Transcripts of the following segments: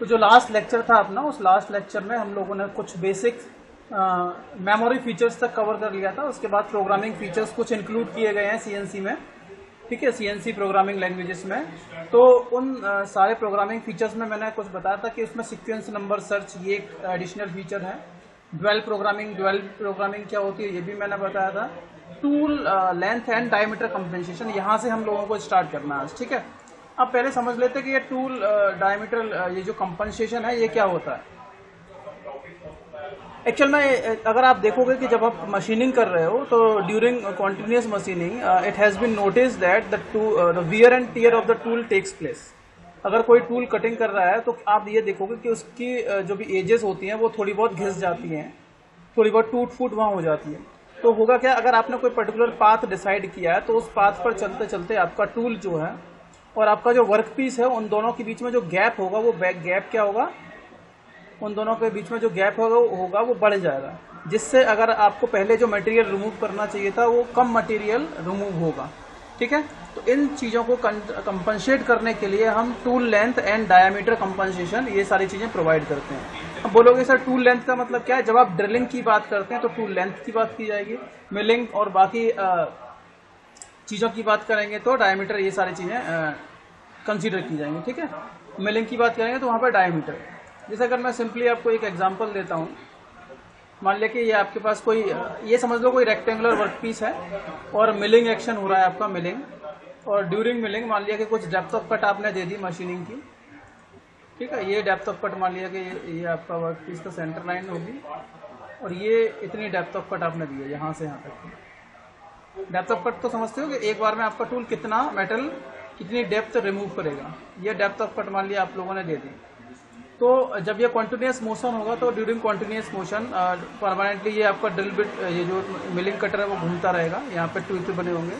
तो जो last lecture था अपना, उस लास्ट लेक्चर में हम लोगों ने कुछ बेसिक मेमोरी फीचर्स तक कवर कर लिया था। उसके बाद प्रोग्रामिंग फीचर्स कुछ इंक्लूड किए गए हैं सीएनसी में, ठीक है, सीएनसी प्रोग्रामिंग लैंग्वेजेस में। तो उन सारे प्रोग्रामिंग फीचर्स में मैंने कुछ बताया था कि उसमें सीक्वेंस नंबर सर्च ये एक एडिशनल फीचर है। ड्वेल प्रोग्रामिंग क्या होती है ये भी मैंने बताया था। Tool length and diameter compensation, यहाँ से हम लोगों को स्टार्ट करना है, ठीक है। अब पहले समझ लेते हैं कि ये टूल डायमीटर ये जो कंपनसेशन है ये क्या होता है। एक्चुअल में अगर आप देखोगे कि जब आप मशीनिंग कर रहे हो तो during continuous machining it has been notice that the wear and tear of the tool takes place. अगर कोई टूल कटिंग कर रहा है तो आप ये देखोगे कि उसकी जो भी एजेस होती हैं वो थोड़ी बहुत घिस जाती हैं, थोड़ी बहुत टूट फूट वहाँ हो जाती है। तो होगा क्या, अगर आपने कोई पर्टिकुलर पाथ डिसाइड किया है तो उस पाथ पर चलते चलते आपका टूल जो है और आपका जो वर्क पीस है उन दोनों के बीच में जो गैप होगा वो गैप क्या होगा, उन दोनों के बीच में जो गैप होगा वो बढ़ जाएगा, जिससे अगर आपको पहले जो मटेरियल रिमूव करना चाहिए था वो कम मटेरियल रिमूव होगा, ठीक है। तो इन चीज़ों को कंपनसेट करने के लिए हम tool length and diameter compensation ये सारी चीज़ें प्रोवाइड करते हैं। अब बोलोगे सर टूल लेंथ का मतलब क्या है, जब आप ड्रिलिंग की बात करते हैं तो टूल लेंथ की बात की जाएगी, मिलिंग और बाकी चीज़ों की बात करेंगे तो डायमीटर ये सारी चीज़ें कंसीडर की जाएंगी, ठीक है। मिलिंग की बात करेंगे तो वहाँ पर डायमीटर। जैसे अगर मैं सिंपली आपको एक एग्जांपल देता हूँ, मान लिया कि ये आपके पास कोई, ये समझ लो कोई रेक्टेंगुलर वर्क पीस है और मिलिंग एक्शन हो रहा है आपका मिलिंग, और ड्यूरिंग मिलिंग मान लिया कि कुछ डेप्थ ऑफ कट आपने दे दी मशीनिंग की, ठीक है। ये डेप्थ ऑफ कट मान लिया कि ये आपका वर्क पीस का सेंटर लाइन होगी और ये इतनी डेप्थ ऑफ कट आपने दी है यहाँ से यहाँ तक। डेप्थ ऑफ कट तो समझते हो कि एक बार में आपका टूल कितना मेटल कितनी डेप्थ रिमूव करेगा, ये डेप्थ ऑफ कट मान लिया आप लोगों ने दे दी। तो जब ये कॉन्टिन्यूस मोशन होगा तो ड्यूरिंग कॉन्टिन्यूस मोशन परमानेंटली ये आपका ड्रिल बिट, ये जो मिलिंग कटर है वो घूमता रहेगा, यहाँ पे टूल बने होंगे,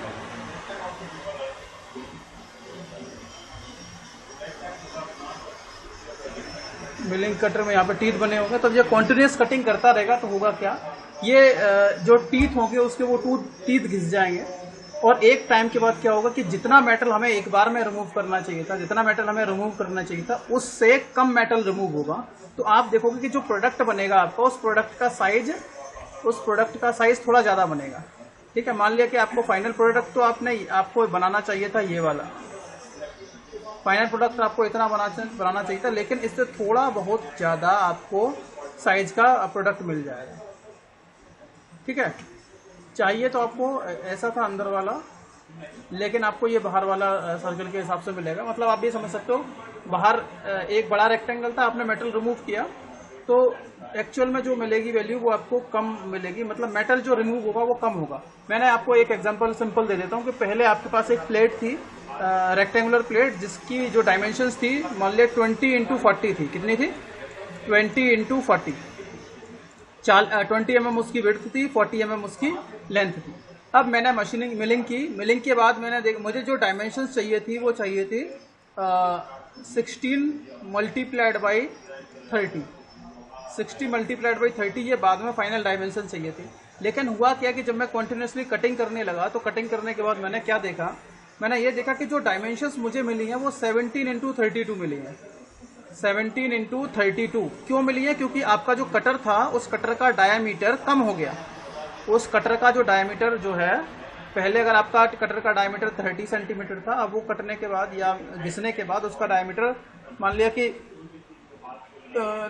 मिलिंग कटर में यहाँ पे टीथ बने होंगे। तो ये कॉन्टिन्यूस कटिंग करता रहेगा तो होगा क्या, ये जो टीथ होंगे उसके वो टीथ घिस जाएंगे और एक टाइम के बाद क्या होगा कि जितना मेटल हमें एक बार में रिमूव करना चाहिए था, जितना मेटल हमें रिमूव करना चाहिए था उससे कम मेटल रिमूव होगा। तो आप देखोगे कि जो प्रोडक्ट बनेगा आपका, उस प्रोडक्ट का साइज थोड़ा ज्यादा बनेगा, ठीक है। मान लिया कि आपको फाइनल प्रोडक्ट तो आपको बनाना चाहिए था ये वाला, फाइनल प्रोडक्ट आपको इतना बनाना चाहिए था, लेकिन इससे थोड़ा बहुत ज्यादा आपको साइज का प्रोडक्ट मिल जाएगा, ठीक है। चाहिए तो आपको ऐसा था अंदर वाला, लेकिन आपको ये बाहर वाला सर्कल के हिसाब से मिलेगा। मतलब आप ये समझ सकते हो, बाहर एक बड़ा रेक्टेंगल था, आपने मेटल रिमूव किया तो एक्चुअल में जो मिलेगी वैल्यू वो आपको कम मिलेगी, मतलब मेटल जो रिमूव होगा वो कम होगा। मैंने आपको एक एग्जांपल सिंपल दे देता हूँ कि पहले आपके पास एक प्लेट थी, रेक्टेंगुलर प्लेट, जिसकी जो डायमेंशंस थी मान लिया 20x40 थी। कितनी थी? 20x40। 20 mm उसकी विड्थ थी, 40 mm उसकी लेंथ थी। अब मैंने मिलिंग के बाद मैंने मुझे जो डायमेंशंस चाहिए थी वो चाहिए थी 16 × 30। 60 × 30 ये बाद में फाइनल डायमेंशन चाहिए थी। लेकिन हुआ क्या कि जब मैं कंटिन्यूसली कटिंग करने लगा तो कटिंग करने के बाद मैंने क्या देखा, मैंने ये देखा कि जो डायमेंशंस मुझे मिली हैं वो 17 × 32 मिली हैं। 17 × 32 क्यों मिली है? क्योंकि आपका जो कटर था उस कटर का डायामीटर कम हो गया। उस कटर का जो डायमीटर जो है, पहले अगर आपका कटर का डायमीटर 30 सेंटीमीटर था, अब वो कटने के बाद या घिसने के बाद उसका डायमीटर मान लिया कि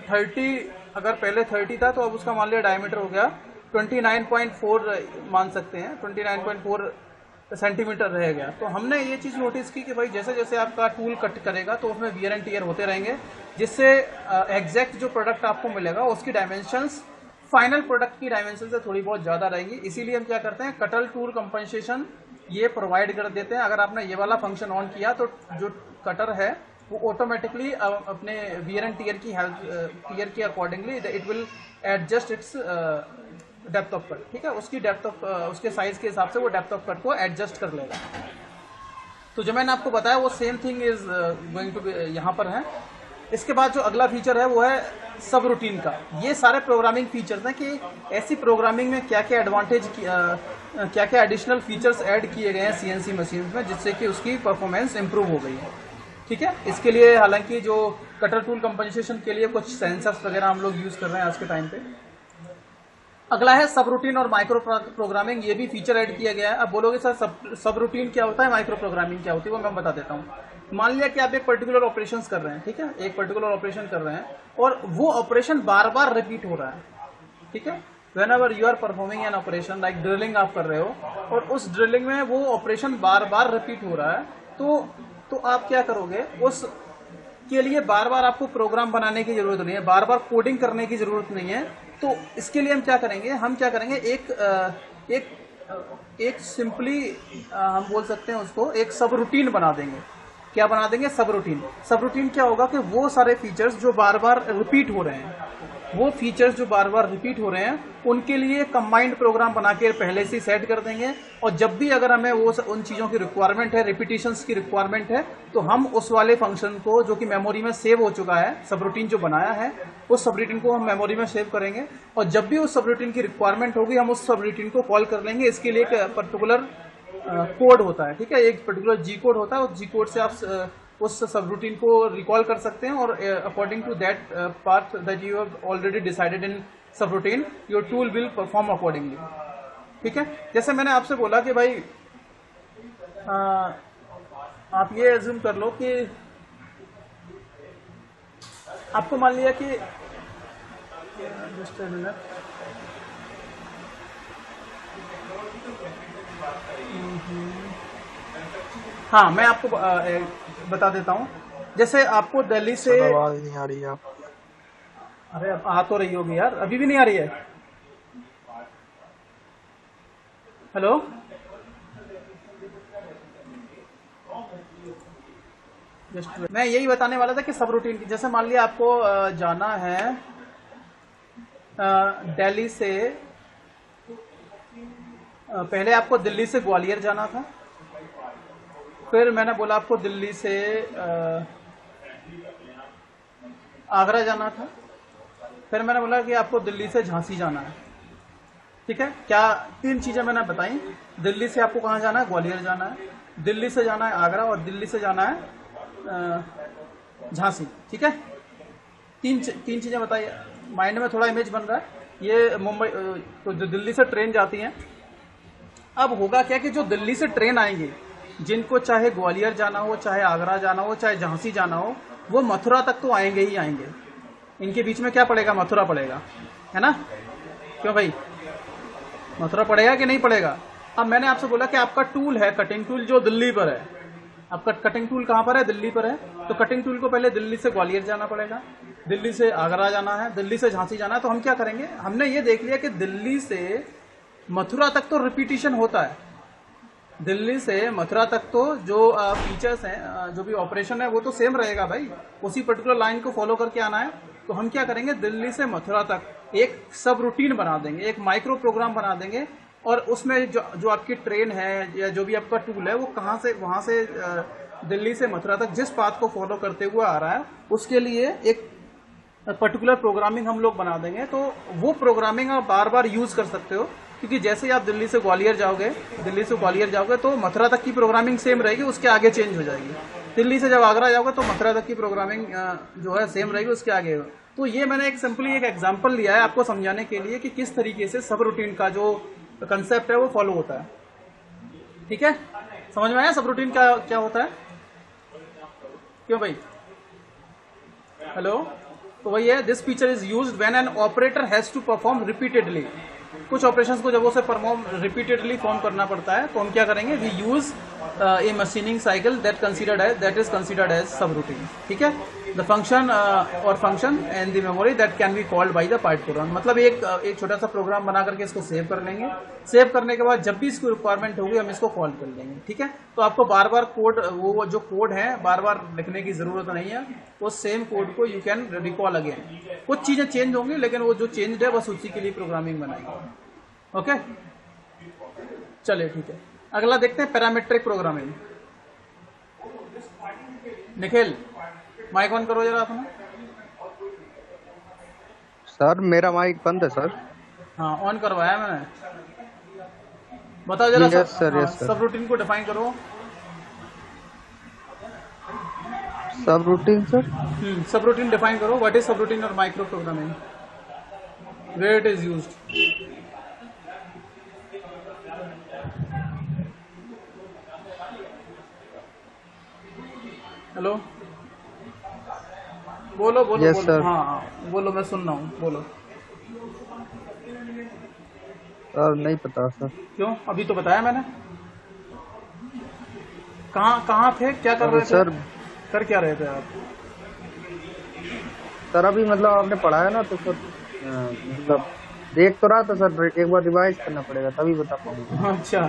30, अगर पहले 30 था तो अब उसका मान लिया डायमीटर हो गया 29.4 मान सकते हैं, 29.4 सेंटीमीटर रह गया। तो हमने ये चीज़ नोटिस की कि भाई जैसे जैसे आपका टूल कट करेगा तो उसमें वियर एंड टियर होते रहेंगे, जिससे एग्जैक्ट जो प्रोडक्ट आपको मिलेगा उसकी डायमेंशंस फाइनल प्रोडक्ट की डायमेंशन से थोड़ी बहुत ज़्यादा रहेंगी। इसीलिए हम क्या करते हैं, कटर टूल कंपनसेशन ये प्रोवाइड कर देते हैं। अगर आपने ये वाला फंक्शन ऑन किया तो जो कटर है वो ऑटोमेटिकली अपने वियर एंड टियर के accordingly it will adjust its depth of cut, ठीक है। उसकी डेप्थ ऑफ उसके साइज के हिसाब से वो डेप्थ ऑफ कट को एडजस्ट कर लेगा। तो जो मैंने आपको बताया वो same thing is going to be यहाँ पर है। इसके बाद जो अगला फीचर है वो है सब रूटीन का। ये सारे प्रोग्रामिंग फीचर्स हैं कि ऐसी प्रोग्रामिंग में क्या क्या एडवांटेज, क्या क्या एडिशनल फीचर्स ऐड किए गए हैं सीएनसी मशीन में, जिससे कि उसकी परफॉर्मेंस इंप्रूव हो गई है, ठीक है। इसके लिए हालांकि जो कटर टूल कंपनसेशन के लिए कुछ सेंसर्स वगैरह हम लोग यूज कर रहे हैं आज के टाइम पे। अगला है सब रूटीन और माइक्रो प्रोग्रामिंग, ये भी फीचर ऐड किया गया है। अब बोलोगे सर सब रूटीन क्या होता है, माइक्रो प्रोग्रामिंग क्या होती है, वो मैं बता देता हूँ। मान लिया कि आप एक पर्टिकुलर ऑपरेशन कर रहे हैं, ठीक है, एक पर्टिकुलर ऑपरेशन कर रहे हैं और वो ऑपरेशन बार बार रिपीट हो रहा है, ठीक है। Whenever you are performing an operation like drilling आप कर रहे हो और उस ड्रिलिंग में वो ऑपरेशन बार बार रिपीट हो रहा है, तो आप क्या करोगे, उस के लिए बार बार आपको प्रोग्राम बनाने की जरूरत नहीं है, बार बार कोडिंग करने की जरूरत नहीं है। तो इसके लिए हम क्या करेंगे, एक सिंपली हम बोल सकते हैं उसको एक सब रूटीन बना देंगे। क्या बना देंगे, सब रूटीन। सब रूटीन क्या होगा कि वो सारे फीचर्स जो बार बार रिपीट हो रहे हैं, उनके लिए कंबाइंड प्रोग्राम बना के पहले से सेट कर देंगे। और जब भी अगर हमें वो उन चीजों की रिक्वायरमेंट है, रिपीटिशंस की रिक्वायरमेंट है, तो हम उस वाले फंक्शन को जो कि मेमोरी में सेव हो चुका है, सब रूटीन जो बनाया है, उस सब रूटीन को हम मेमोरी में सेव करेंगे। और जब भी उस सब रूटीन की रिक्वायरमेंट होगी, हम उस सब रूटीन को कॉल कर लेंगे। इसके लिए एक पर्टिकुलर कोड होता है, ठीक है, एक पर्टिकुलर जी कोड होता है। उस जी कोड से आप उस सब रूटीन को रिकॉल कर सकते हैं और according to that part that you have already decided in सब routine, your tool will perform accordingly, ठीक है। जैसे मैंने आपसे बोला कि भाई आप ये एज्यूम कर लो कि आपको मान लिया कि जस्ट अ मिनट, हाँ मैं आपको बता देता हूँ। जैसे आपको दिल्ली से आवाज नहीं आ रही है। अरे आ तो रही होगी यार, अभी भी नहीं आ रही है। हेलो, जस्ट मैं यही बताने वाला था कि सब रूटीन की, जैसे मान लिया आपको जाना है दिल्ली से, पहले आपको दिल्ली से ग्वालियर जाना था, फिर मैंने बोला आपको दिल्ली से आगरा जाना था, फिर मैंने बोला कि आपको दिल्ली से झांसी जाना है, ठीक है। क्या तीन चीजें मैंने बताई, दिल्ली से आपको कहाँ जाना है, ग्वालियर जाना है, दिल्ली से जाना है आगरा, और दिल्ली से जाना है झांसी, ठीक है। तीन चीजें बताई, माइंड में थोड़ा इमेज बन रहा है। ये मुंबई तो जो दिल्ली से ट्रेन जाती है, अब होगा क्या कि जो दिल्ली से ट्रेन आएंगे, जिनको चाहे ग्वालियर जाना हो, चाहे आगरा जाना हो, चाहे झांसी जाना हो, वो मथुरा तक तो आएंगे ही आएंगे। इनके बीच में क्या पड़ेगा, मथुरा पड़ेगा, है ना। क्यों भाई, मथुरा पड़ेगा कि नहीं पड़ेगा। अब मैंने आपसे बोला कि आपका टूल है कटिंग टूल जो दिल्ली पर है, आपका कटिंग टूल कहाँ पर है, दिल्ली पर है। तो कटिंग टूल को पहले दिल्ली से ग्वालियर जाना पड़ेगा, दिल्ली से आगरा जाना है, दिल्ली से झांसी जाना है। तो हम क्या करेंगे, हमने ये देख लिया कि दिल्ली से मथुरा तक तो रिपीटिशन होता है, दिल्ली से मथुरा तक तो जो फीचर्स हैं, जो भी ऑपरेशन है, वो तो सेम रहेगा भाई, उसी पर्टिकुलर लाइन को फॉलो करके आना है। तो हम क्या करेंगे, दिल्ली से मथुरा तक एक सब रूटीन बना देंगे, एक माइक्रो प्रोग्राम बना देंगे, और उसमें जो आपकी ट्रेन है या जो भी आपका टूल है, वो कहाँ से वहां से दिल्ली से मथुरा तक जिस पाथ को फॉलो करते हुए आ रहा है, उसके लिए एक पर्टिकुलर प्रोग्रामिंग हम लोग बना देंगे। तो वो प्रोग्रामिंग आप बार बार यूज कर सकते हो, क्योंकि जैसे ही आप दिल्ली से ग्वालियर जाओगे तो मथुरा तक की प्रोग्रामिंग सेम रहेगी, उसके आगे चेंज हो जाएगी। दिल्ली से जब आगरा जाओगे तो मथुरा तक की प्रोग्रामिंग जो है सेम रहेगी, उसके आगे। तो ये मैंने एक सिंपली एक एग्जांपल लिया है आपको समझाने के लिए कि किस तरीके से सब रूटीन का जो कंसेप्ट है वो फॉलो होता है, ठीक है। समझ में आया सब रूटीन क्या होता है, क्यों भाई। हेलो, तो वही है, this feature is used when an operator has to perform repeatedly. कुछ ऑपरेशंस को जब उसे परफॉर्म रिपीटेडली फॉर्म करना पड़ता है, तो हम क्या करेंगे, we use a machining cycle that is considered as subroutine, ठीक है। द फंक्शन और function and the memory that can be called by the part program. मतलब एक छोटा सा प्रोग्राम बना करके इसको सेव कर लेंगे, सेव करने के बाद जब भी इसकी रिक्वायरमेंट होगी हम इसको कॉल कर लेंगे, ठीक है। तो आपको बार बार कोड, वो जो कोड है बार बार लिखने की जरूरत नहीं है, वो सेम कोड को यू कैन रिकॉल अगेन। कुछ चीजें चेंज होंगी, लेकिन वो जो चेंज है बस उसी के लिए प्रोग्रामिंग बनाएंगे, ओके। चलिए ठीक है, अगला देखते हैं parametric programming. Nikhil, mic on करो जरा अपना। सर मेरा माइक बंद है सर। हाँ, ऑन करवाया मैंने। बताओ जरा yes sir, yes sir. Subroutine को डिफाइन करो। Subroutine sir. Subroutine define करो। व्हाट इज सब रूटीन और micro programming, where it is used. Hello, बोलो बोलो यस बोलो। सर। हाँ हाँ, बोलो, मैं सुन रहा हूँ, बोलो। सर नहीं पता सर। क्यों, अभी तो बताया मैंने। कहाँ कहाँ थे, क्या कर रहे थे, सर कर क्या रहे थे आप? सर अभी मतलब आपने पढ़ाया ना तो सर मतलब देख तो रहा था सर, एक बार रिवाइज करना पड़ेगा तभी बता पाऊंगा। अच्छा,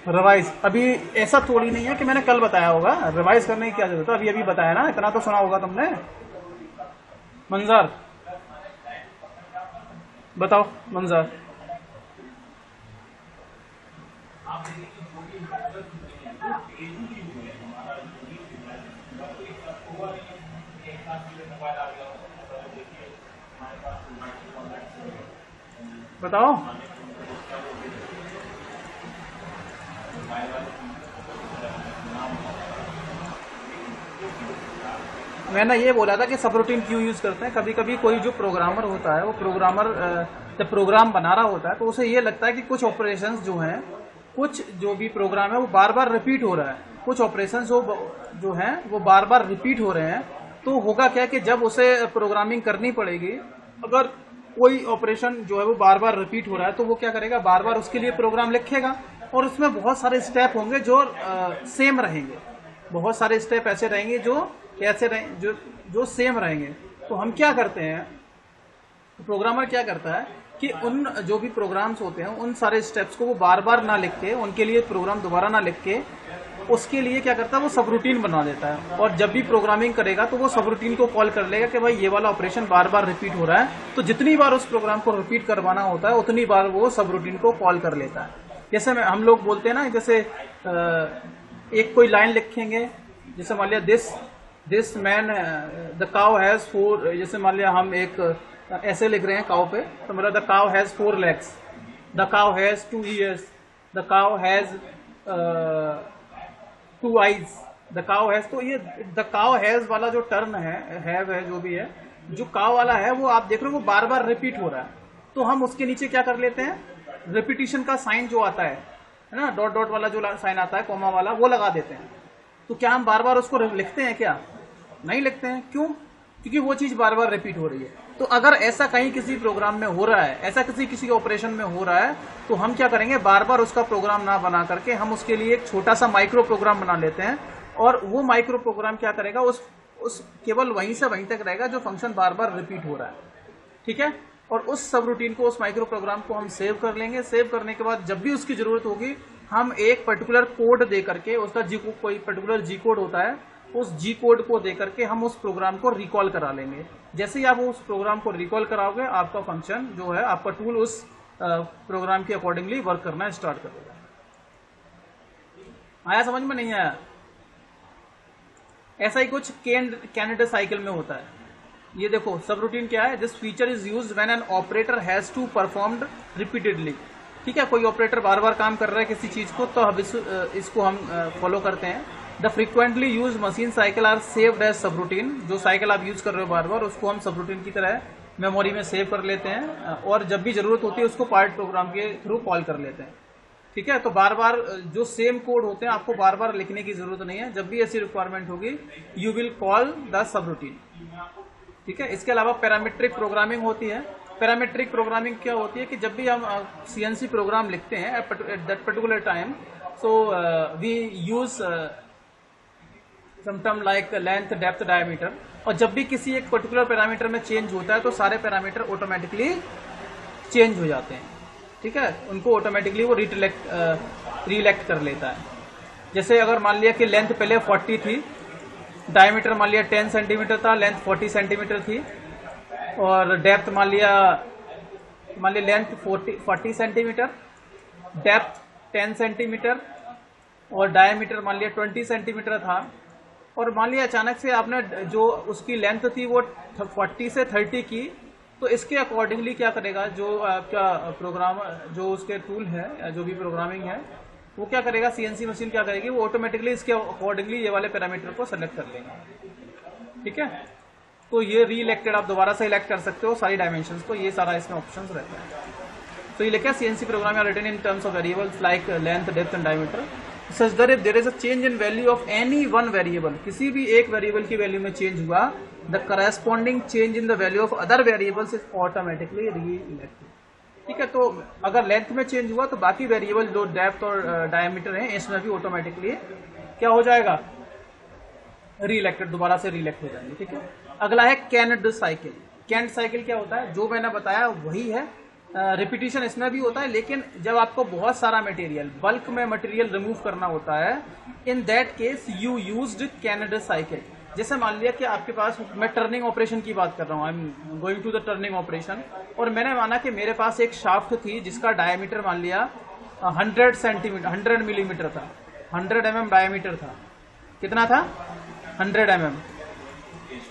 रिवाइज अभी ऐसा थोड़ी नहीं है कि मैंने कल बताया होगा। रिवाइज करने की क्या जरूरत है, अभी अभी बताया ना, इतना तो सुना होगा तुमने। मंजर बताओ, मंजर। बताओ। मैंने ये बोला था कि सब रूटीन क्यों यूज करते हैं। कभी कभी कोई जो प्रोग्रामर होता है, वो प्रोग्रामर जब प्रोग्राम बना रहा होता है तो उसे ये लगता है कि कुछ ऑपरेशंस जो हैं, कुछ जो भी प्रोग्राम है वो बार बार रिपीट हो रहा है, कुछ ऑपरेशंस जो हैं वो बार बार रिपीट हो रहे हैं। तो होगा क्या कि जब उसे प्रोग्रामिंग करनी पड़ेगी, अगर कोई ऑपरेशन जो है वो बार बार रिपीट हो रहा है तो वो क्या करेगा, बार बार उसके लिए प्रोग्राम लिखेगा और उसमें बहुत सारे स्टेप होंगे जो सेम रहेंगे। बहुत सारे स्टेप ऐसे रहेंगे जो कैसे रहेंगे, जो सेम रहेंगे। तो हम क्या करते हैं, प्रोग्रामर क्या करता है कि उन जो भी प्रोग्राम्स होते हैं उन सारे स्टेप्स को वो बार बार ना लिख के, उनके लिए प्रोग्राम दोबारा ना लिख के, उसके लिए क्या करता है, वो सब रूटीन बना देता है। और जब भी प्रोग्रामिंग करेगा तो वो सब रूटीन को कॉल कर लेगा कि भाई ये वाला ऑपरेशन बार बार रिपीट हो रहा है, तो जितनी बार उस प्रोग्राम को रिपीट करवाना होता है उतनी बार वो सब रूटीन को कॉल कर लेता है। जैसे हम लोग बोलते हैं ना, जैसे एक कोई लाइन लिखेंगे, जैसे मान लिया this man the cow has 4, जैसे मान लिया हम एक ऐसे लिख रहे हैं काउ पे, तो मेरा the cow has 4 legs, the cow has 2 ears, the cow has 2 eyes, the cow has. तो ये द काउ हैज वाला जो टर्म है जो भी है, जो काउ वाला है वो आप देख रहे हो वो बार बार रिपीट हो रहा है। तो हम उसके नीचे क्या कर लेते हैं, रिपीटिशन का साइन जो आता है ना, डॉट डॉट वाला जो साइन आता है, कॉमा वाला, वो लगा देते हैं। तो क्या हम बार बार उसको लिखते हैं क्या? नहीं लिखते हैं। क्यों? क्योंकि वो चीज बार बार रिपीट हो रही है। तो अगर ऐसा कहीं किसी प्रोग्राम में हो रहा है, ऐसा किसी ऑपरेशन में हो रहा है, तो हम क्या करेंगे, बार बार उसका प्रोग्राम ना बना करके हम उसके लिए एक छोटा सा माइक्रो प्रोग्राम बना लेते हैं। और वो माइक्रो प्रोग्राम क्या करेगा, उस केवल वहीं से वहीं तक रहेगा जो फंक्शन बार बार रिपीट हो रहा है। ठीक है। और उस सब रूटीन को, उस माइक्रो प्रोग्राम को हम सेव कर लेंगे। सेव करने के बाद जब भी उसकी जरूरत होगी, हम एक पर्टिकुलर कोड दे करके, उसका कोई पर्टिकुलर जी कोड होता है, उस जी कोड को दे करके हम उस प्रोग्राम को रिकॉल करा लेंगे। जैसे ही आप उस प्रोग्राम को रिकॉल कराओगे, आपका फंक्शन जो है, आपका टूल उस प्रोग्राम के अकॉर्डिंगली वर्क करना स्टार्ट कर देगा। आया समझ में? नहीं आया? ऐसा ही कुछ कैंडिडेट साइकिल में होता है। ये देखो सब रूटीन क्या है, this feature is used when an operator has to performed repeatedly. ठीक है, कोई ऑपरेटर बार बार काम कर रहा है किसी चीज को, तो इसको हम फॉलो करते हैं। The frequently use machine cycle are saved as subroutine. जो साइकिल आप यूज कर रहे हो बार बार, उसको हम सब रूटीन की तरह मेमोरी में सेव कर लेते हैं और जब भी जरूरत होती है उसको पार्ट प्रोग्राम के थ्रू कॉल कर लेते हैं। ठीक है, तो बार बार जो सेम कोड होते हैं आपको बार बार लिखने की जरूरत नहीं है। जब भी ऐसी रिक्वायरमेंट होगी, you will call the sub routine. ठीक है। इसके अलावा पैरामीट्रिक प्रोग्रामिंग होती है। पैरामीट्रिक प्रोग्रामिंग क्या होती है कि जब भी हम सीएनसी प्रोग्राम लिखते हैं at that particular time, so we use some term like length, depth, diameter. और जब भी किसी एक पर्टिकुलर पैरामीटर में चेंज होता है तो सारे पैरामीटर ऑटोमेटिकली चेंज हो जाते हैं। ठीक है, उनको ऑटोमेटिकली वो रिलेक्ट कर लेता है। जैसे अगर मान लिया कि लेंथ पहले 40 थी, डायमीटर मान लिया 10 सेंटीमीटर था, लेंथ 40 सेंटीमीटर थी, और डेप्थ मान लिया लेंथ 40 सेंटीमीटर, डेप्थ 10 सेंटीमीटर और डायमीटर मान लिया 20 सेंटीमीटर था। और मान लिया अचानक से आपने जो उसकी लेंथ थी वो 40 से 30 की, तो इसके अकॉर्डिंगली क्या करेगा, जो आपका प्रोग्राम, जो उसके टूल है, जो भी प्रोग्रामिंग है, वो क्या करेगा, सीएनसी मशीन क्या करेगी, वो ऑटोमेटिकली इसके अकॉर्डिंगली ये वाले पैरामीटर को सेलेक्ट कर लेगा। ठीक है। तो ये री इलेक्टेड आप दोबारा से इलेक्ट कर सकते हो सारी डायमेंशंस को, ये सारा इसमें ऑप्शंस रहता है। तो ये लिखा CNC program are written in terms of variables like length, depth and diameter such that if there is a change in value of any one variable, किसी भी एक वेरिएबल की वैल्यू में चेंज हुआ, the corresponding change in the value of other variables is automatically re elected. ठीक है, तो अगर लेंथ में चेंज हुआ तो बाकी वेरिएबल जो डेप्थ और डायमीटर है इसमें भी ऑटोमेटिकली क्या हो जाएगा, री इलेक्टेड, दोबारा से री इलेक्ट हो जाएंगे। ठीक है, अगला है कैनड साइकिल। कैनड साइकिल क्या होता है, जो मैंने बताया वही है, रिपीटिशन इसमें भी होता है, लेकिन जब आपको बहुत सारा मटेरियल, बल्क में मटेरियल रिमूव करना होता है, in that case you used canned cycle. जैसे मान लिया कि आपके पास, मैं टर्निंग ऑपरेशन की बात कर रहा हूँ, I am going to the turning operation, और मैंने माना कि मेरे पास एक शाफ्ट थी जिसका डायमीटर मान लिया 100 सेंटीमीटर, 100 मिलीमीटर था, 100 mm डायमीटर था। कितना था, 100 mm।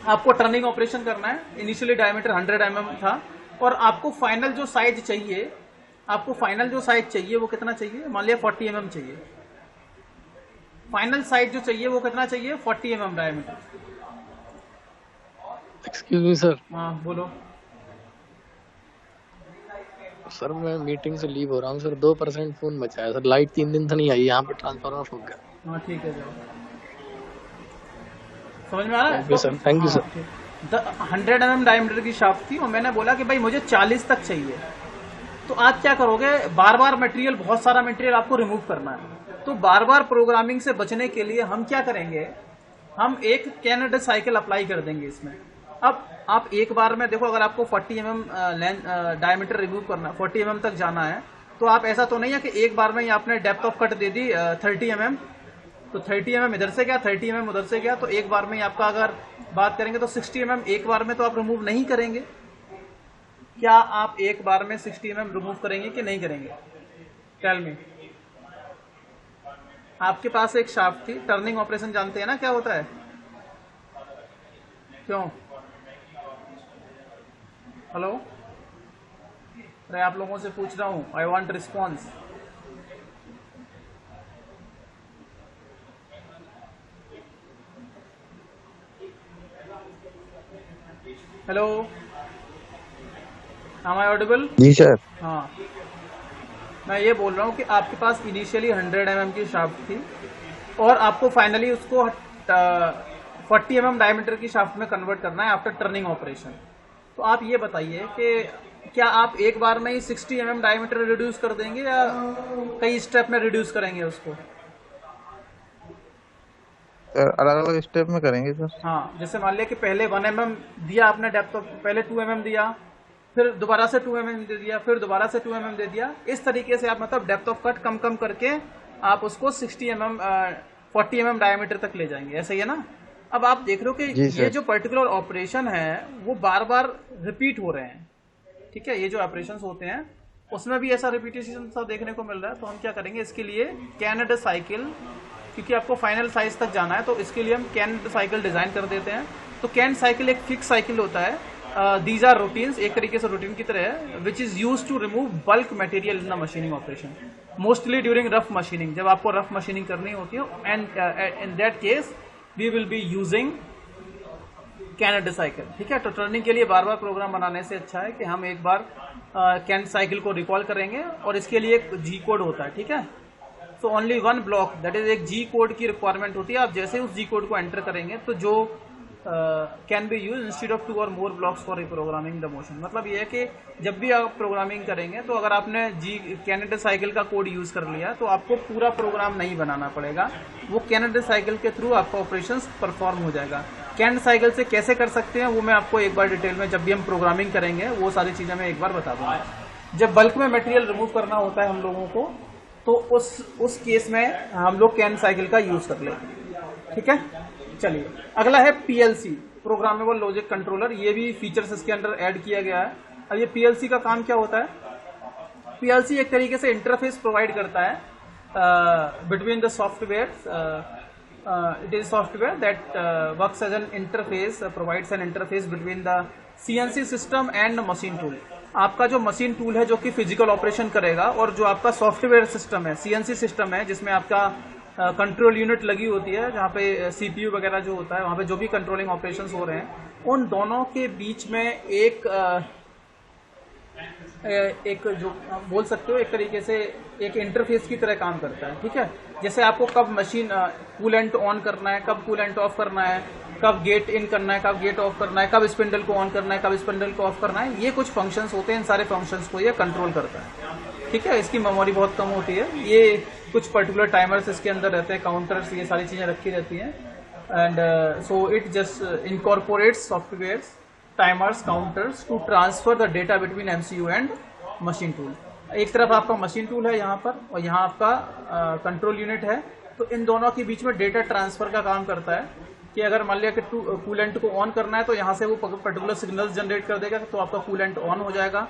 आपको टर्निंग ऑपरेशन करना है, इनिशियली डायमीटर 100 mm था, और आपको फाइनल जो साइज चाहिए, आपको फाइनल जो साइज चाहिए वो कितना चाहिए, मान लिया 40 mm चाहिए। फाइनल साइज जो चाहिए वो कितना चाहिए, 40 mm diameter. Excuse me sir. हाँ बोलो। सर मैं मीटिंग से लीव हो रहा हूँ सर, 2% फोन बचा है सर, लाइट 3 दिन तो नहीं आई, यहाँ पे ट्रांसफार्मर फूक गया। हाँ ठीक है, जाओ। समझ में आ रहा है? Thank you sir, thank you sir. 100 mm diameter की शाफ्ट थी और मैंने बोला कि भाई मुझे 40 तक चाहिए, तो आप क्या करोगे, बार बार मटेरियल, बहुत सारा मटेरियल आपको रिमूव करना है, तो बार बार प्रोग्रामिंग से बचने के लिए हम क्या करेंगे, हम एक कैनड साइकिल अप्लाई कर देंगे इसमें। अब आप एक बार में देखो, अगर आपको 40 mm डायमीटर रिमूव करना, 40 mm तक जाना है, तो आप ऐसा तो नहीं है कि एक बार में ही आपने depth of cut they the 30 mm, तो 30 mm इधर से गया, 30 mm उधर से गया, तो एक बार में ही आपका, अगर बात करेंगे तो 60 mm एक बार में तो आप रिमूव नहीं करेंगे। क्या आप एक बार में 60 mm रिमूव करेंगे कि नहीं करेंगे, टेल मी। आपके पास एक शाफ्ट थी, टर्निंग ऑपरेशन जानते हैं ना क्या होता है, क्यों, हेलो, मैं आप लोगों से पूछ रहा हूं, I want response. Hello, am I audible? जी सर। हाँ, मैं ये बोल रहा हूँ कि आपके पास इनिशियली 100 mm की शाफ्ट थी और आपको फाइनली उसको 40 mm डायमीटर की शाफ्ट में कन्वर्ट करना है आफ्टर टर्निंग ऑपरेशन। तो आप ये बताइए कि क्या आप एक बार में ही 60 mm डायमीटर रिड्यूस कर देंगे या कई स्टेप में रिड्यूस करेंगे उसको? अलग अलग स्टेप में करेंगे सर। हाँ, जैसे मान लिया कि पहले 1 mm दिया आपने डेप्थ, पहले 2 mm दिया, फिर दोबारा से 2 mm दे दिया, फिर दोबारा से 2 mm दे दिया, इस तरीके से आप मतलब डेप्थ ऑफ कट कम कम करके आप उसको 60 mm 40 mm डायमीटर तक ले जाएंगे, ऐसा ही है ना। अब आप देख रहे हो कि ये जो पर्टिकुलर ऑपरेशन है वो बार बार रिपीट हो रहे हैं, ठीक है, ये जो ऑपरेशंस होते हैं उसमें भी ऐसा रिपीटेशन सा देखने को मिल रहा है। तो हम क्या करेंगे, इसके लिए कैनड साइकिल, क्योंकि आपको फाइनल साइज तक जाना है तो इसके लिए हम कैनड साइकिल डिजाइन कर देते हैं। तो कैन साइकिल एक फिक्स साइकिल होता है, दीज आर रूटीन्स, एक तरीके से रूटीन की तरह है, which is use to remove bulk material in the machining operation, mostly during rough machining, जब आपको रफ मशीनिंग करनी होती है, and in that case we will be using canned cycle. ठीक है, तो टर्निंग के लिए बार बार प्रोग्राम बनाने से अच्छा है कि हम एक बार कैनड साइकिल को रिकॉल करेंगे और इसके लिए एक जी कोड होता है। ठीक है, तो only one block, that is एक जी कोड की रिक्वायरमेंट होती है। आप जैसे उस जी कोड को एंटर करेंगे तो जो can be use instead of 2 और more blocks for reprogramming the motion. मतलब ये है कि जब भी आप प्रोग्रामिंग करेंगे तो अगर आपने कैनड साइकिल का कोड यूज कर लिया तो आपको पूरा प्रोग्राम नहीं बनाना पड़ेगा, वो कैनड साइकिल के थ्रू आपका ऑपरेशंस परफॉर्म हो जाएगा। कैनड साइकिल से कैसे कर सकते हैं वो मैं आपको एक बार डिटेल में, जब भी हम प्रोग्रामिंग करेंगे वो सारी चीजें मैं एक बार बता दूंगा। जब बल्क में मटेरियल रिमूव करना होता है हम लोगों को, तो उस केस में हम लोग कैन साइकिल का यूज कर लेते। ठीक है, चलिए अगला है पीएलसी, प्रोग्रामेबल लॉजिक कंट्रोलर। ये भी फीचर्स इसके अंदर ऐड किया गया है। अब ये पीएलसी का काम क्या होता है, पीएलसी एक तरीके से इंटरफेस प्रोवाइड करता है between the software, it is software that works as an interface, provides an interface between the CNC system and machine tool. आपका जो मशीन टूल है जो कि फिजिकल ऑपरेशन करेगा, और जो आपका सॉफ्टवेयर सिस्टम है, सीएनसी सिस्टम है, जिसमें आपका कंट्रोल यूनिट लगी होती है जहाँ पे सीपीयू वगैरह जो होता है, वहाँ पे जो भी कंट्रोलिंग ऑपरेशंस हो रहे हैं उन दोनों के बीच में एक जो बोल सकते हो एक तरीके से एक इंटरफेस की तरह काम करता है। ठीक है, जैसे आपको कब मशीन कूलेंट ऑन करना है, कब कूलेंट ऑफ करना है, कब गेट इन करना है, कब गेट ऑफ करना है, कब स्पिंडल को ऑन करना है, कब स्पिंडल को ऑफ करना है, ये कुछ फंक्शंस होते हैं। इन सारे फंक्शंस को ये कंट्रोल करता है। ठीक है, इसकी मेमोरी बहुत कम होती है। ये कुछ पर्टिकुलर टाइमर्स इसके अंदर रहते हैं, काउंटर्स, ये सारी चीजें रखी रहती हैं। And so it just incorporates software timers counters to transfer the data between MCU and machine tool. एक तरफ आपका मशीन टूल है यहाँ पर और यहाँ आपका कंट्रोल यूनिट है, तो इन दोनों के बीच में डेटा ट्रांसफर का काम करता है कि अगर मान लिया कि कूलेंट को ऑन करना है तो यहाँ से वो पर्टिकुलर सिग्नल्स जनरेट कर देगा, तो आपका कूलेंट ऑन हो जाएगा।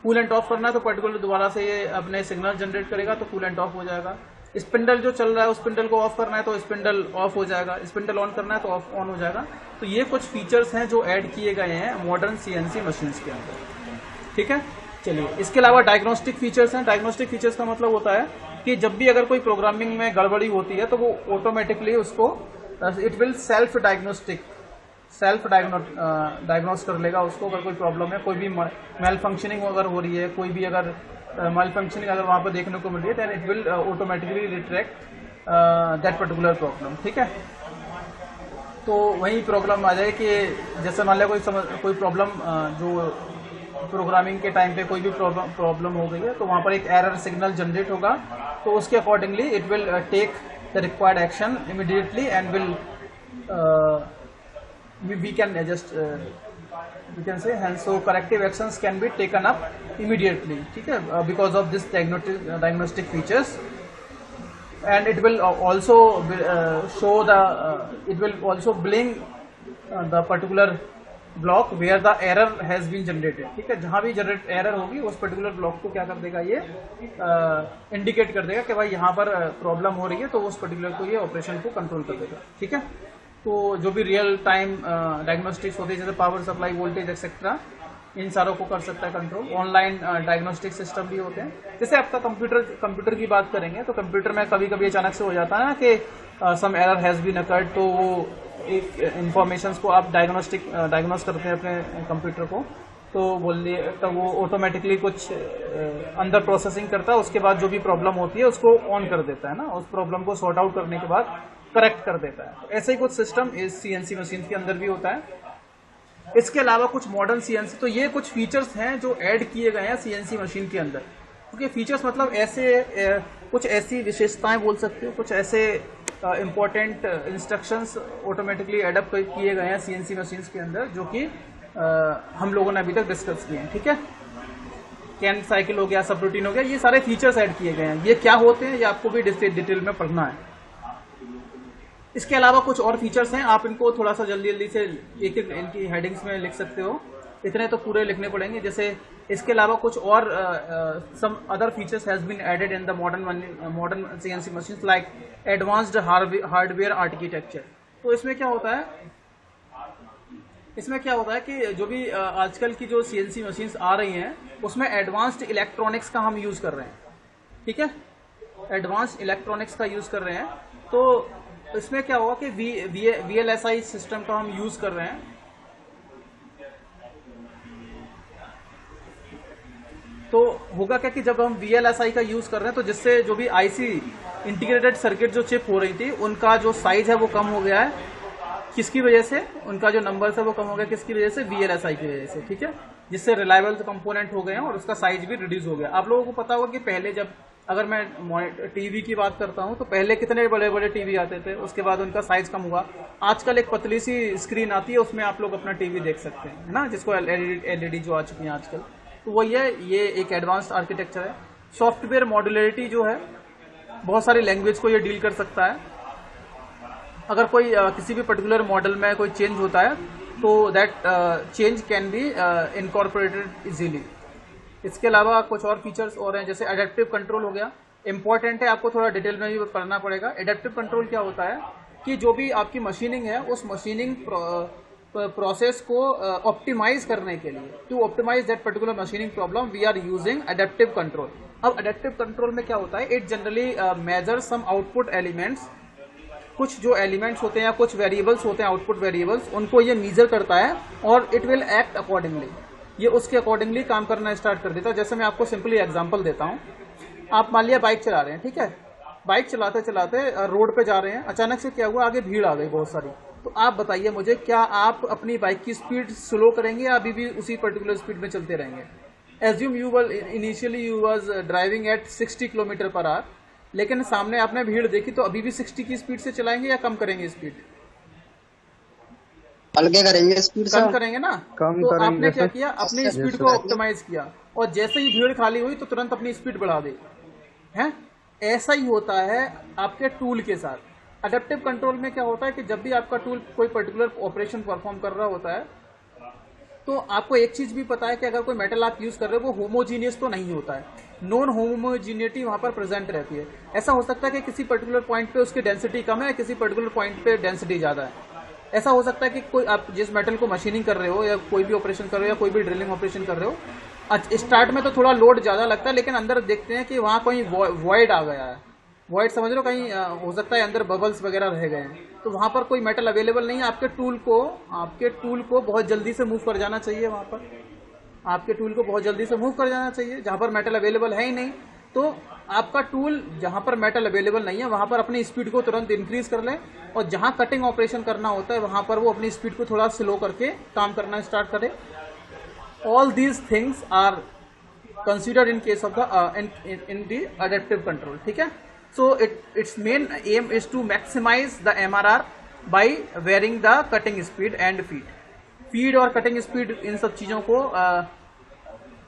कूलेंट ऑफ करना है तो पर्टिकुलर दोबारा से ये अपने सिग्नल जनरेट करेगा, तो कूलेंट ऑफ हो जाएगा। स्पिंडल जो चल रहा है उस स्पिंडल को ऑफ करना है तो स्पिंडल ऑफ हो जाएगा, स्पिंडल ऑन करना है तो ऑफ ऑन हो जाएगा। तो ये कुछ फीचर्स हैं जो ऐड किए गए हैं मॉडर्न सीएनसी मशीन्स के अंदर। ठीक है, चलिए इसके अलावा डायग्नोस्टिक फीचर्स हैं। डायग्नोस्टिक फीचर्स का मतलब होता है कि जब भी अगर कोई प्रोग्रामिंग में गड़बड़ी होती है तो वो ऑटोमेटिकली उसको इट विल सेल्फ डायग्नोस कर लेगा उसको। अगर कोई प्रॉब्लम है, कोई भी मेल फंक्शनिंग अगर हो रही है, कोई भी अगर मेल फंक्शनिंग अगर वहां पर देखने को मिल रही है, then it will automatically retract that particular problem. ठीक है, तो वही प्रॉब्लम आ जाए कि जैसे मान लिया कोई प्रॉब्लम जो प्रोग्रामिंग के टाइम पे कोई भी प्रॉब्लम हो गई है, तो वहां पर एक एरर सिग्नल जनरेट होगा, तो उसके accordingly it will take the required action immediately and will we can just we can say hence so corrective actions can be taken up immediately. ठीक है, because of this diagnostic features, and it will also show the it will also bring the particular block where the error has been generated. ठीक है, जहां भी generate error होगी उस particular block को क्या कर देगा, ये इंडिकेट कर देगा कि भाई यहाँ पर प्रॉब्लम हो रही है, तो उस पर्टिकुलर को ये ऑपरेशन को कंट्रोल कर देगा। ठीक है, तो जो भी रियल टाइम डायग्नोस्टिक्स होते हैं जैसे पावर सप्लाई, वोल्टेज एक्सेट्रा, इन सारों को कर सकता है कंट्रोल। ऑनलाइन डायग्नोस्टिक सिस्टम भी होते हैं। जैसे आपका कंप्यूटर की बात करेंगे तो कंप्यूटर में कभी कभी अचानक से हो जाता है ना कि some error has been occurred, तो वो एक इंफॉर्मेशंस को आप डायग्नोस करते हैं अपने कंप्यूटर को, तो बोलिए तो वो ऑटोमेटिकली कुछ अंदर प्रोसेसिंग करता है, उसके बाद जो भी प्रॉब्लम होती है उसको ऑन कर देता है ना, उस प्रॉब्लम को सॉर्ट आउट करने के बाद करेक्ट कर देता है। ऐसे ही कुछ सिस्टम इस सीएनसी मशीन के अंदर भी होता है। इसके अलावा कुछ मॉडर्न सीएनसी, तो ये कुछ फीचर्स हैं जो ऐड किए गए हैं सीएनसी मशीन के अंदर। क्योंकि फीचर्स मतलब ऐसे कुछ ऐसी विशेषताएं बोल सकते हो, कुछ ऐसे इंपॉर्टेंट इंस्ट्रक्शंस ऑटोमेटिकली एडअप किए गए हैं सीएनसी मशीन्स के अंदर, जो कि हम लोगों ने अभी तक डिस्कस किए हैं। ठीक है, कैन साइकिल हो गया, सब रूटीन हो गया, ये सारे फीचर्स ऐड किए गए हैं। ये क्या होते हैं ये आपको भी डिटेल में पढ़ना है। इसके अलावा कुछ और फीचर्स हैं, आप इनको थोड़ा सा जल्दी से एक एक इनकी हेडिंग्स में लिख सकते हो, इतने तो पूरे लिखने पड़ेंगे। जैसे इसके अलावा कुछ और some other features has been added in the modern CNC machines like advanced hardware architecture. तो इसमें क्या होता है कि जो भी आजकल की जो सीएनसी मशीन्स आ रही हैं उसमें एडवांस्ड इलेक्ट्रॉनिक्स का हम यूज कर रहे हैं। ठीक है, एडवांस्ड इलेक्ट्रॉनिक्स का यूज कर रहे हैं, तो इसमें क्या होगा कि VLSI सिस्टम का हम यूज कर रहे हैं। तो होगा क्या कि जब हम VLSI का यूज कर रहे हैं तो जिससे जो भी आईसी इंटीग्रेटेड सर्किट जो चिप हो रही थी उनका जो साइज है वो कम हो गया है। किसकी वजह से? उनका जो नंबर है वो कम हो गया, किसकी वजह से? VLSI की वजह से। ठीक है, जिससे रिलायबल कंपोनेंट हो गए हैं और उसका साइज भी रिड्यूस हो गया। आप लोगों को पता होगा कि पहले जब अगर मैं टीवी की बात करता हूं तो पहले कितने बड़े बड़े टीवी आते थे, उसके बाद उनका साइज कम हुआ। आजकल एक पतली सी स्क्रीन आती है, उसमें आप लोग अपना टीवी देख सकते हैं, है ना, जिसको LED जो आ चुकी है आजकल। तो वही है, ये एक एडवांस्ड आर्किटेक्चर है। सॉफ्टवेयर मॉड्यूलरिटी जो है, बहुत सारी लैंग्वेज को ये डील कर सकता है। अगर कोई किसी भी पर्टिकुलर मॉडल में कोई चेंज होता है तो that change can be incorporated easily. इसके अलावा कुछ और फीचर्स और हैं, जैसे एडेप्टिव कंट्रोल हो गया। इंपॉर्टेंट है, आपको थोड़ा डिटेल में भी पढ़ना पड़ेगा। एडेप्टिव कंट्रोल क्या होता है कि जो भी आपकी मशीनिंग है उस मशीनिंग प्रोसेस को ऑप्टिमाइज करने के लिए, to optimize that particular machining problem we are using adaptive control. अब अडेप्टिव कंट्रोल में क्या होता है, it generally measure some output elements, कुछ जो एलिमेंट्स होते हैं या कुछ वेरिएबल्स होते हैं आउटपुट वेरिएबल्स, उनको ये मेजर करता है और इट विल एक्ट अकॉर्डिंगली, ये उसके अकॉर्डिंगली काम करना स्टार्ट कर देता है। जैसे मैं आपको सिंपली एग्जांपल देता हूँ, आप मान लिया बाइक चला रहे हैं, ठीक है, बाइक चलाते चलाते रोड पे जा रहे हैं, अचानक से क्या हुआ, आगे भीड़ आ गई बहुत सारी। तो आप बताइए मुझे, क्या आप अपनी बाइक की स्पीड स्लो करेंगे या अभी भी उसी पर्टिकुलर स्पीड में चलते रहेंगे? Assume you were initially you was driving eight 60 kilometre per hour, लेकिन सामने आपने भीड़ देखी तो अभी भी 60 की स्पीड से चलाएंगे या कम करेंगे स्पीड? हल्के करेंगे स्पीड, कम करेंगे ना। कम तो करेंगे आपने क्या तो किया, अपनी स्पीड को ऑप्टिमाइज किया और जैसे ही भीड़ खाली हुई तो तुरंत अपनी स्पीड बढ़ा दी है। ऐसा ही होता है आपके टूल के साथ। अडेप्टिव कंट्रोल में क्या होता है कि जब भी आपका टूल कोई पर्टिकुलर ऑपरेशन परफॉर्म कर रहा होता है तो आपको एक चीज भी पता है कि अगर कोई मेटल आप यूज कर रहे हो वो होमोजीनियस तो नहीं होता है, नॉन होमोजीनियटी वहां पर प्रेजेंट रहती है। ऐसा हो सकता है कि किसी पर्टिकुलर पॉइंट पे उसकी डेंसिटी कम है, किसी पर्टिकुलर पॉइंट पे डेंसिटी ज्यादा है। ऐसा हो सकता है कि कोई आप जिस मेटल को मशीनिंग कर रहे हो या कोई भी ऑपरेशन कर रहे हो या कोई भी ड्रिलिंग ऑपरेशन कर रहे हो, स्टार्ट में तो थोड़ा लोड ज्यादा लगता है, लेकिन अंदर देखते हैं कि वहां कोई वॉइड आ गया है, वॉइड समझ लो, कहीं हो सकता है अंदर बबल्स वगैरह रह गए हैं, तो वहां पर कोई मेटल अवेलेबल नहीं है। आपके टूल को बहुत जल्दी से मूव कर जाना चाहिए, वहां पर आपके टूल को बहुत जल्दी से मूव कर जाना चाहिए जहां पर मेटल अवेलेबल है ही नहीं। तो आपका टूल जहां पर मेटल अवेलेबल नहीं है वहां पर अपनी स्पीड को तुरंत इंक्रीज कर ले, और जहां कटिंग ऑपरेशन करना होता है वहां पर वो अपनी स्पीड को थोड़ा स्लो करके काम करना स्टार्ट करे। All these things are considered in case of the in the adaptive control, ठीक है। So its main aim is to maximize the MRR by varying the cutting speed and feed. Feed और cutting speed इन सब चीजों को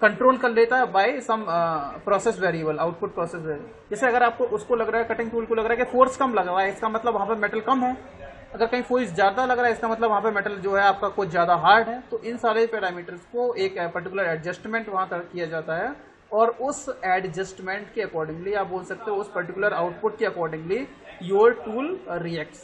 control कर लेता है by some process variable, output process variable. जैसे अगर आपको उसको लग रहा है, कटिंग टूल को लग रहा है कि फोर्स कम लग रहा है, इसका मतलब वहां पर मेटल कम है। अगर कहीं फोर्स ज्यादा लग रहा है, इसका मतलब वहां पर मेटल जो है आपका कुछ ज्यादा हार्ड है। तो इन सारे पैरामीटर्स को एक पर्टिकुलर एडजस्टमेंट वहां तक किया जाता है और उस एडजस्टमेंट के अकॉर्डिंगली आप बोल सकते हो, उस पर्टिकुलर आउटपुट के अकॉर्डिंगली योर टूल रिएक्ट्स।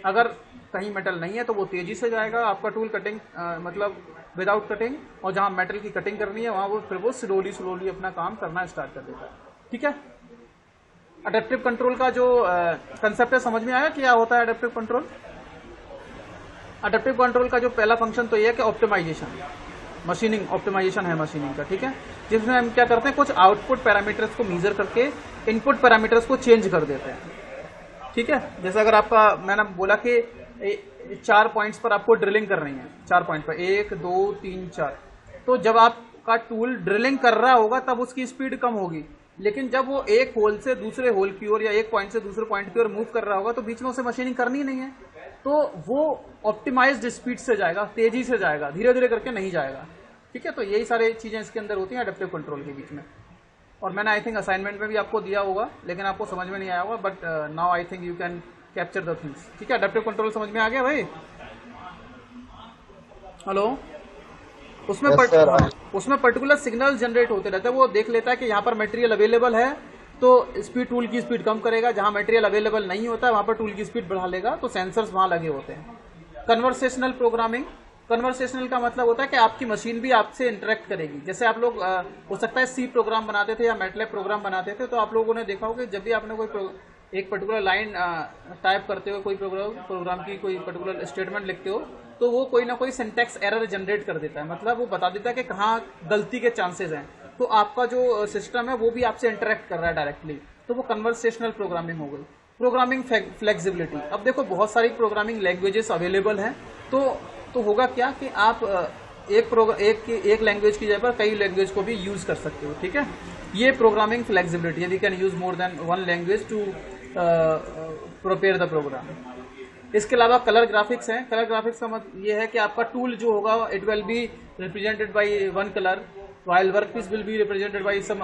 अगर कहीं मेटल नहीं है तो वो तेजी से जाएगा आपका टूल, कटिंग मतलब विदाउट कटिंग, और जहां मेटल की कटिंग करनी है वहां वो फिर वो स्लोली अपना काम करना स्टार्ट कर देता है, ठीक है। अडेप्टिव कंट्रोल का जो कंसेप्ट है समझ में आया क्या होता है अडेप्टिव कंट्रोल? अडेप्टिव कंट्रोल का जो पहला फंक्शन तो ये है कि ऑप्टिमाइजेशन, मशीनिंग ऑप्टिमाइजेशन है मशीनिंग का, ठीक है, जिसमें हम क्या करते हैं, कुछ आउटपुट पैरामीटर्स को मेजर करके इनपुट पैरामीटर्स को चेंज कर देते हैं, ठीक है। जैसे अगर आपका, मैंने बोला कि 4 पॉइंट्स पर आपको ड्रिलिंग कर रही है, 4 पॉइंट पर 1 2 3 4, तो जब आपका टूल ड्रिलिंग कर रहा होगा तब उसकी स्पीड कम होगी, लेकिन जब वो एक होल से दूसरे होल की ओर या एक पॉइंट से दूसरे पॉइंट की ओर मूव कर रहा होगा तो बीच में उसे मशीनिंग करनी नहीं है, तो वो ऑप्टिमाइज्ड स्पीड से जाएगा, तेजी से जाएगा, धीरे धीरे करके नहीं जाएगा, ठीक है। तो यही सारी चीजें इसके अंदर होती हैं अडेप्टिव कंट्रोल के बीच में, और मैंने आई थिंक असाइनमेंट में भी आपको दिया होगा, लेकिन आपको समझ में नहीं आया होगा, but now I think you can capture the things, ठीक है। अडेप्टिव कंट्रोल समझ में आ गया भाई? हेलो? उसमें पर्टिकुलर सिग्नल जनरेट होते रहते हैं, वो देख लेता है कि यहाँ पर मटेरियल अवेलेबल है तो स्पीड, टूल की स्पीड कम करेगा, जहां मटेरियल अवेलेबल नहीं होता है वहां पर टूल की स्पीड बढ़ा लेगा, तो सेंसर्स वहां लगे होते हैं। कन्वर्सेशनल प्रोग्रामिंग, कन्वर्सेशनल का मतलब होता है कि आपकी मशीन भी आपसे इंटरेक्ट करेगी। जैसे आप लोग हो सकता है सी प्रोग्राम बनाते थे या मैटलैब प्रोग्राम बनाते थे, तो आप लोगों ने देखा होगा कि जब भी आपने कोई एक पर्टिकुलर लाइन टाइप करते हो, कोई प्रोग्राम की कोई पर्टिकुलर स्टेटमेंट लिखते हो, तो वो कोई ना कोई सिंटैक्स एरर जनरेट कर देता है, मतलब वो बता देता है कि कहाँ गलती के चांसेस हैं। तो आपका जो सिस्टम है वो भी आपसे इंटरेक्ट कर रहा है डायरेक्टली, तो वो कन्वर्सेशनल प्रोग्रामिंग हो गई। प्रोग्रामिंग फ्लेक्सिबिलिटी, अब देखो बहुत सारी प्रोग्रामिंग लैंग्वेजेस अवेलेबल हैं, तो होगा क्या कि आप एक लैंग्वेज की जगह पर कई लैंग्वेज को भी यूज कर सकते हो, ठीक है। ये प्रोग्रामिंग फ्लेक्सिबिलिटी है, we can use more than one language to prepare the program. इसके अलावा कलर ग्राफिक्स हैं। कलर ग्राफिक्स का मतलब ये है कि आपका टूल जो होगा it will be represented by one colour, while workpiece will be represented by some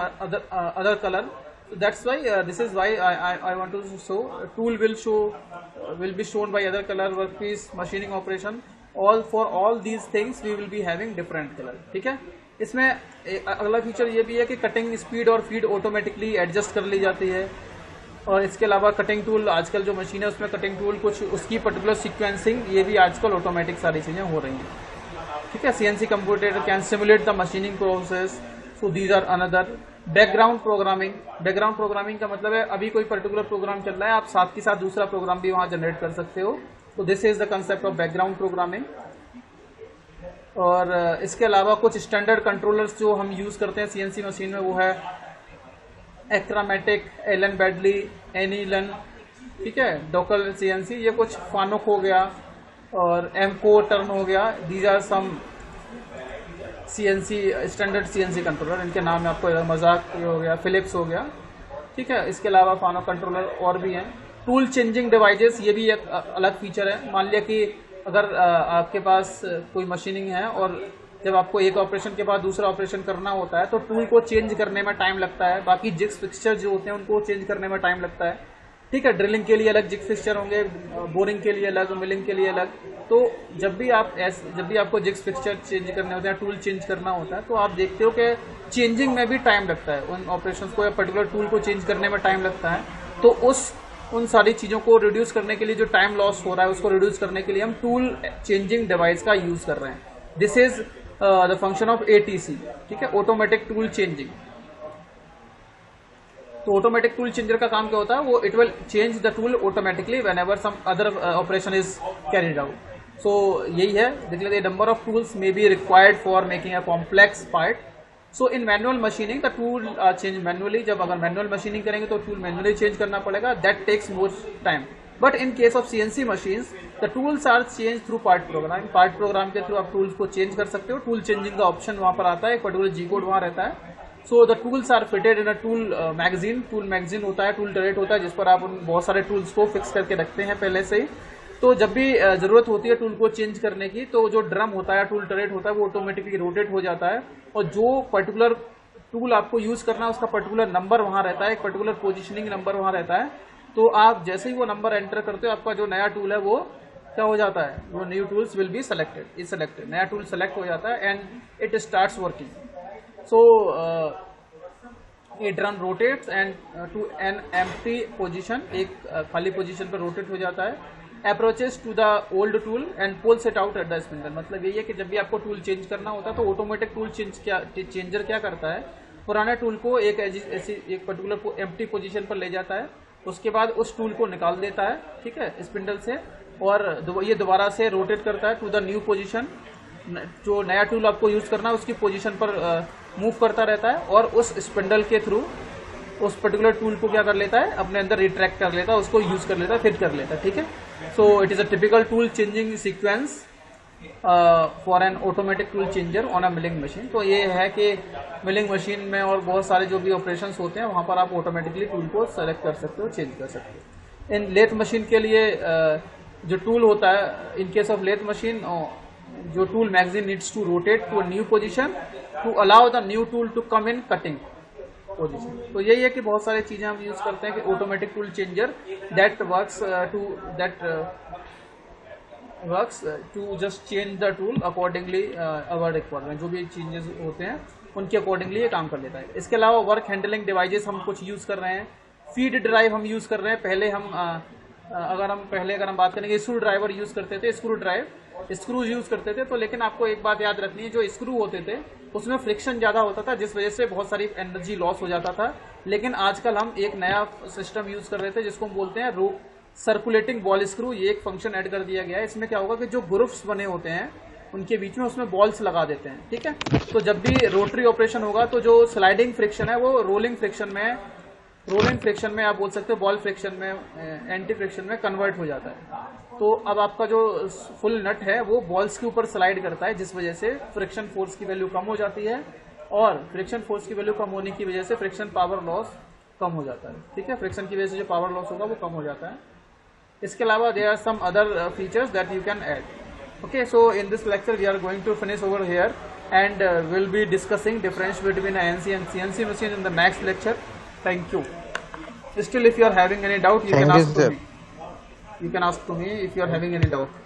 other color. So that's why this is why I want to show tool will be shown by other color, workpiece, machining operation, for all these things we will be having different color, ठीक है। इसमें अगला feature ये भी है कि cutting speed और feed automatically adjust कर ली जाती है, और इसके अलावा कटिंग टूल, आजकल जो मशीन है उसमें कटिंग टूल कुछ उसकी पर्टिकुलर सीक्वेंसिंग, ये भी आजकल ऑटोमेटिक सारी चीज़ें हो रही हैं, ठीक है। CNC computer can simulate the machining process, so these are another. Background programming, background programming का मतलब है अभी कोई पर्टिकुलर प्रोग्राम चल रहा है, आप साथ के साथ दूसरा प्रोग्राम भी वहां जनरेट कर सकते हो, तो this is the concept of background programming. और इसके अलावा कुछ स्टैंडर्ड कंट्रोलर्स जो हम यूज करते हैं CNC मशीन में, वो है एक्रामेटिक, एलन बैडली, एनीलन, ठीक है, डोकल CNC, ये कुछ फानुक हो गया और एमको टर्न हो गया, these are some CNC standard CNC controller, इनके नाम है आपको मजाक ये हो गया, फिलिप्स हो गया, ठीक है। इसके अलावा फानुक कंट्रोलर और भी हैं। टूल चेंजिंग डिवाइसेस, ये भी एक अलग फीचर है। मान लिया कि अगर आपके पास कोई मशीनिंग है और जब आपको एक ऑपरेशन के बाद दूसरा ऑपरेशन करना होता है तो टूल को चेंज करने में टाइम लगता है, बाकी जिग्स फिक्सचर जो होते हैं उनको चेंज करने में टाइम लगता है, ठीक है। ड्रिलिंग के लिए अलग जिग फिक्सचर होंगे, बोरिंग के लिए अलग, मिलिंग के लिए अलग। तो जब भी आपको जिग्स फिक्सचर चेंज करने होते हैं, टूल चेंज करना होता है, तो आप देखते हो कि चेंजिंग में भी टाइम लगता है, उन ऑपरेशंस को या पर्टिकुलर टूल को चेंज करने में टाइम लगता है। तो उन सारी चीज़ों को रिड्यूस करने के लिए, जो टाइम लॉस हो रहा है उसको रिड्यूस करने के लिए हम टूल चेंजिंग डिवाइस का यूज कर रहे हैं। This is the function of ATC, ठीक है, ऑटोमेटिक टूल चेंजिंग। तो ऑटोमेटिक टूल चेंजर का काम क्या होता है, वो it will change the tool automatically whenever some other operation is carried out. So यही है, देख लेते हैं, number of tools may be required for making a complex part. So in manual machining the tool change manually, जब अगर manual machining करेंगे तो tool manually change करना पड़ेगा, that takes more time. But in case of CNC machines the tools are change through part program, part program के थ्रू आप tools को चेंज कर सकते हो। टूल चेंजिंग का ऑप्शन वहां पर आता है, एक पर्टिकुलर G कोड वहां रहता है। So the tools are fitted in a tool magazine, tool magazine होता है, टूल टरेट होता है, जिस पर आप उन बहुत सारे टूल्स को फिक्स करके रखते हैं पहले से ही। तो जब भी जरूरत होती है टूल को चेंज करने की, तो जो ड्रम होता है, टूल टरेट होता है, वो ऑटोमेटिकली रोटेट हो जाता है, और जो पर्टिकुलर टूल आपको यूज करना है उसका पर्टिकुलर नंबर वहां रहता है, एक पर्टिकुलर पोजिशनिंग नंबर वहां रहता है। तो आप जैसे ही वो नंबर एंटर करते हो, आपका जो नया टूल है वो क्या हो जाता है, वो new tools will be selected, नया टूल सेलेक्ट हो जाता है and it starts working. So a drum rotates and to an empty position, एक खाली पोजीशन पर रोटेट हो जाता है। Approaches to the old tool and pulls it out at the spindle, मतलब यही है कि जब भी आपको टूल चेंज करना होता है तो ऑटोमेटिक टूल चेंजर क्या करता है, पुराने टूल को एक पर्टिकुलर एम्प्टी पोजीशन पर ले जाता है, उसके बाद उस टूल को निकाल देता है, ठीक है, स्पिंडल से, और ये दोबारा से रोटेट करता है टू द न्यू पोजीशन, जो नया टूल आपको यूज करना है उसकी पोजीशन पर मूव करता रहता है, और उस स्पिंडल के थ्रू उस पर्टिकुलर टूल को क्या कर लेता है, अपने अंदर रिट्रैक्ट कर लेता है, उसको यूज कर लेता है, फिट कर लेता है, ठीक है। So it is a typical tool changing sequence for an automatic tool changer on a milling machine. तो ये है कि मिलिंग मशीन में और बहुत सारे जो भी ऑपरेशंस होते हैं वहां पर आप ऑटोमेटिकली टूल को सेलेक्ट कर सकते हो, चेंज कर सकते हो। इन लेथ मशीन के लिए जो टूल होता है, in case of lathe machine, जो tool magazine needs to rotate to a new position to allow the new tool to come in cutting position. तो यही है कि बहुत सारी चीजें हम यूज करते हैं कि automatic tool changer that works to just change the tool accordingly our requirement, जो भी चेंजेस होते हैं उनके अकॉर्डिंगली ये काम कर लेता है। इसके अलावा वर्क हैंडलिंग डिवाइसेस हम कुछ यूज कर रहे हैं, फीड ड्राइव हम यूज कर रहे हैं। पहले अगर हम बात करेंगे, स्क्रू ड्राइवर यूज करते थे, स्क्रूज यूज करते थे। तो लेकिन आपको एक बात याद रखनी है, जो स्क्रू होते थे उसमें फ्रिक्शन ज्यादा होता था, जिस वजह से बहुत सारी एनर्जी लॉस हो जाता था। लेकिन आजकल हम एक नया सिस्टम यूज कर रहे थे जिसको हम बोलते हैं सर्कुलेटिंग बॉल स्क्रू। ये एक फंक्शन ऐड कर दिया गया है। इसमें क्या होगा कि जो ग्रुप्स बने होते हैं उनके बीच में उसमें बॉल्स लगा देते हैं, ठीक है। तो जब भी रोटरी ऑपरेशन होगा तो जो स्लाइडिंग फ्रिक्शन है वो रोलिंग फ्रिक्शन में आप बोल सकते हो बॉल फ्रिक्शन में, एंटी फ्रिक्शन में कन्वर्ट हो जाता है। तो अब आपका जो फुल नट है वो बॉल्स के ऊपर स्लाइड करता है, जिस वजह से फ्रिक्शन फोर्स की वैल्यू कम हो जाती है, और फ्रिक्शन फोर्स की वैल्यू कम होने की वजह से फ्रिक्शन पावर लॉस कम हो जाता है, ठीक है। फ्रिक्शन की वजह से जो पावर लॉस होगा वो कम हो जाता है। इसके अलावा there are some other features that you can add. Okay, so in this lecture we are going to finish over here, and we'll be discussing difference between ANC and CNC machine in the next lecture. Thank you. Still, if you are having any doubt, you can ask to me. You can ask to me if you are having any doubt.